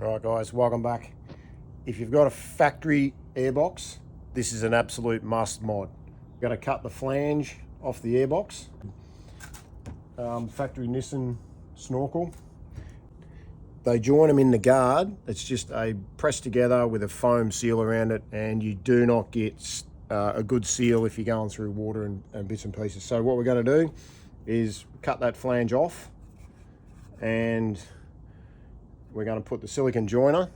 Alright guys, welcome back. If you've got a factory airbox, this is an absolute must mod. You've got to cut the flange off the airbox. Factory Nissan Snorkel. They join them in the guard. It's just a press together with a foam seal around it, and you do not get a good seal if you're going through water and bits and pieces. So what we're going to do is cut that flange off, and we're going to put the silicone joiner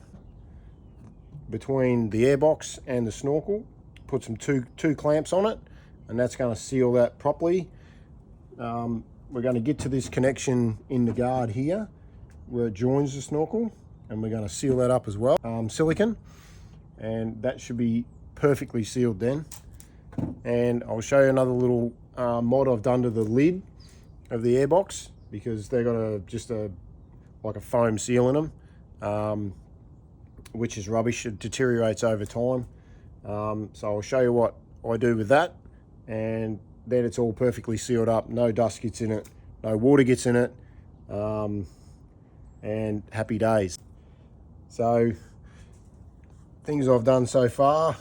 between the airbox and the snorkel, put some two clamps on it, and that's going to seal that properly. We're going to get to this connection in the guard here where it joins the snorkel, and we're going to seal that up as well, silicone, and that should be perfectly sealed then. And I'll show you another little mod I've done to the lid of the airbox, because they've got like a foam seal in them, which is rubbish. It deteriorates over time. So I'll show you what I do with that, and then it's all perfectly sealed up. No dust gets in it, no water gets in it, and happy days. So things I've done so far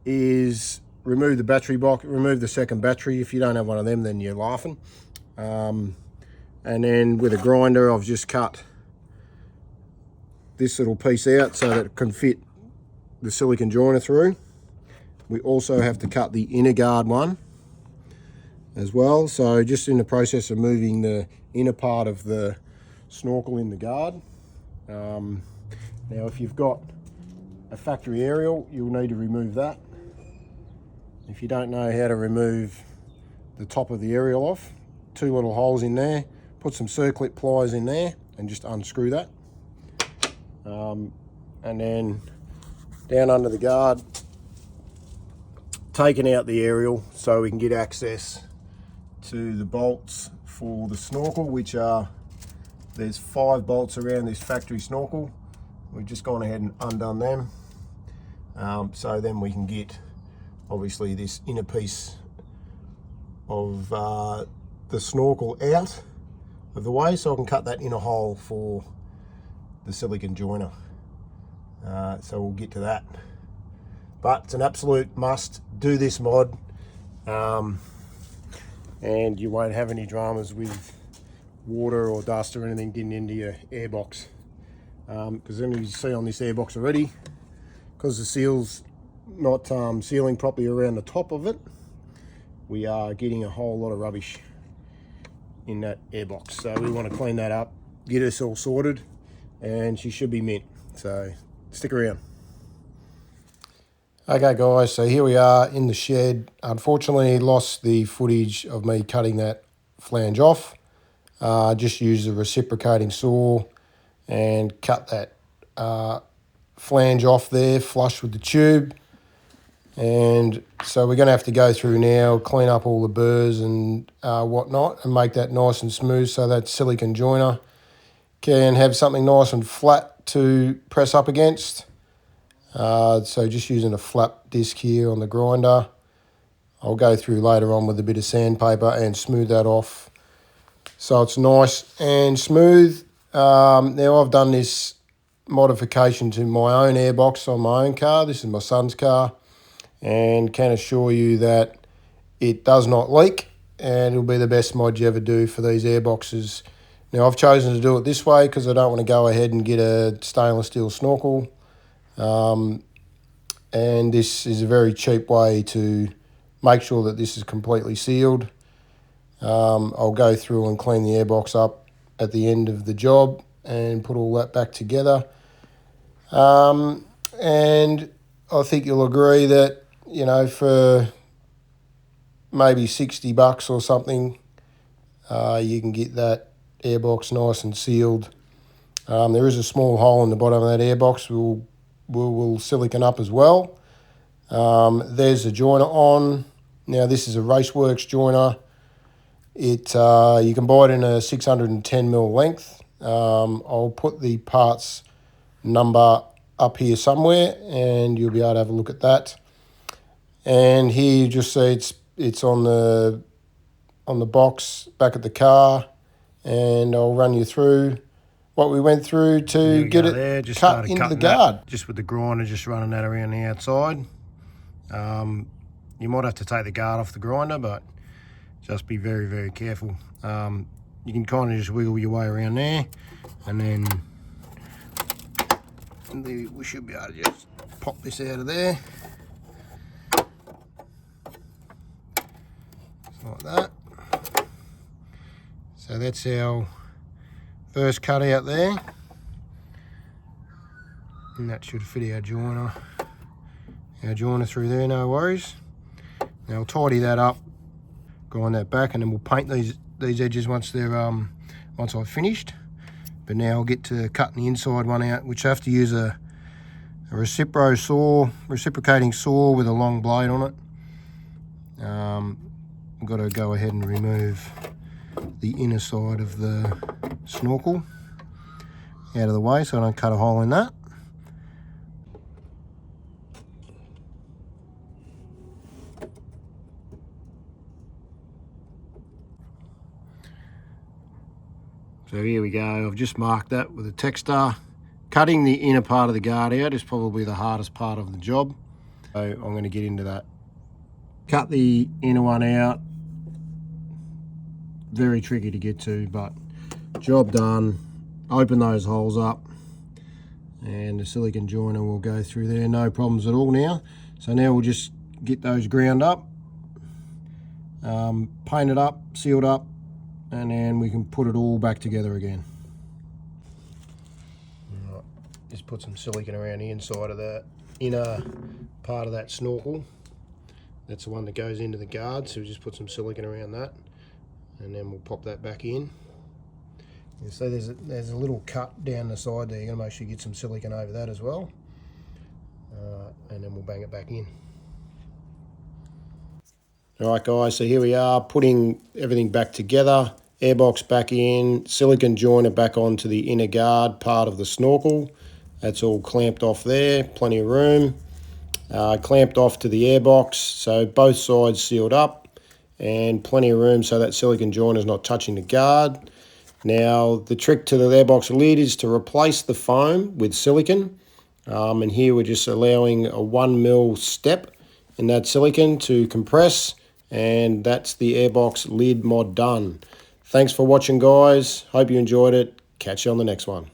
is remove the battery box, remove the second battery. If you don't have one of them, then you're laughing. And then with a grinder, I've just cut this little piece out so that it can fit the silicone joiner through. We also have to cut the inner guard one as well. So just in the process of moving the inner part of the snorkel in the guard. Now if you've got a factory aerial, you'll need to remove that. If you don't know how to remove the top of the aerial off, 2 little holes in there, put some circlip pliers in there and just unscrew that. And then down under the guard, taking out the aerial so we can get access to the bolts for the snorkel, which are, there's 5 bolts around this factory snorkel. We've just gone ahead and undone them. So then we can get obviously this inner piece of the snorkel out of the way, so I can cut that inner hole for the silicone joiner. So we'll get to that, but it's an absolute must. Do this mod, and you won't have any dramas with water or dust or anything getting into your airbox, because then you see on this airbox already, because the seal's not sealing properly around the top of it, we are getting a whole lot of rubbish in that airbox. So we want to clean that up, get us all sorted, and she should be mint. So stick around. Okay guys, so here we are in the shed. Unfortunately lost the footage of me cutting that flange off. Just used a reciprocating saw and cut that flange off there flush with the tube. And so we're going to have to go through now, clean up all the burrs and whatnot, and make that nice and smooth so that silicone joiner can have something nice and flat to press up against. So just using a flat disc here on the grinder. I'll go through later on with a bit of sandpaper and smooth that off so it's nice and smooth. Now I've done this modification to my own airbox on my own car. This is my son's car, and can assure you that it does not leak, and it'll be the best mod you ever do for these airboxes. Now I've chosen to do it this way because I don't want to go ahead and get a stainless steel snorkel, and this is a very cheap way to make sure that this is completely sealed. I'll go through and clean the airbox up at the end of the job and put all that back together, and I think you'll agree that, you know, for maybe $60 or something, you can get that airbox nice and sealed. There is a small hole in the bottom of that airbox. We'll silicone up as well. There's the joiner on. Now this is a Raceworks joiner. You can buy it in a 610mm length. I'll put the parts number up here somewhere, and you'll be able to have a look at that. And here you just see it's on the box back at the car, and I'll run you through what we went through to get it there. Just cut started into the cutting guard. that, just with the grinder, just running that around the outside. You might have to take the guard off the grinder, but just be very, very careful. You can kind of just wiggle your way around there, and then we should be able to just pop this out of there. Like that. So that's our first cut out there. And that should fit our joiner through there, no worries. Now I'll tidy that up, grind that back, and then we'll paint these edges once they're once I've finished. But now I'll get to cutting the inside one out, which I have to use a reciprocating saw with a long blade on it. I've got to go ahead and remove the inner side of the snorkel out of the way so I don't cut a hole in that. So here we go, I've just marked that with a texter. Cutting the inner part of the guard out is probably the hardest part of the job. So I'm going to get into that. Cut the inner one out. Very tricky to get to, but job done. Open those holes up and the silicone joiner will go through there, no problems at all now. So now we'll just get those ground up, painted up, sealed up, and then we can put it all back together again. Right, just put some silicone around the inside of that inner part of that snorkel. That's the one that goes into the guard, so we just put some silicone around that, and then we'll pop that back in. You see there's a little cut down the side there. You're going to make sure you get some silicone over that as well, and then we'll bang it back in. Alright guys, so here we are putting everything back together. Airbox back in, silicone joiner back onto the inner guard part of the snorkel. That's all clamped off there, plenty of room. Clamped off to the airbox, so both sides sealed up and plenty of room so that silicone joiner is not touching the guard. Now the trick to the airbox lid is to replace the foam with silicone, and here we're just allowing a 1 mil step in that silicone to compress, and that's the airbox lid mod done. Thanks for watching guys, hope you enjoyed it, catch you on the next one.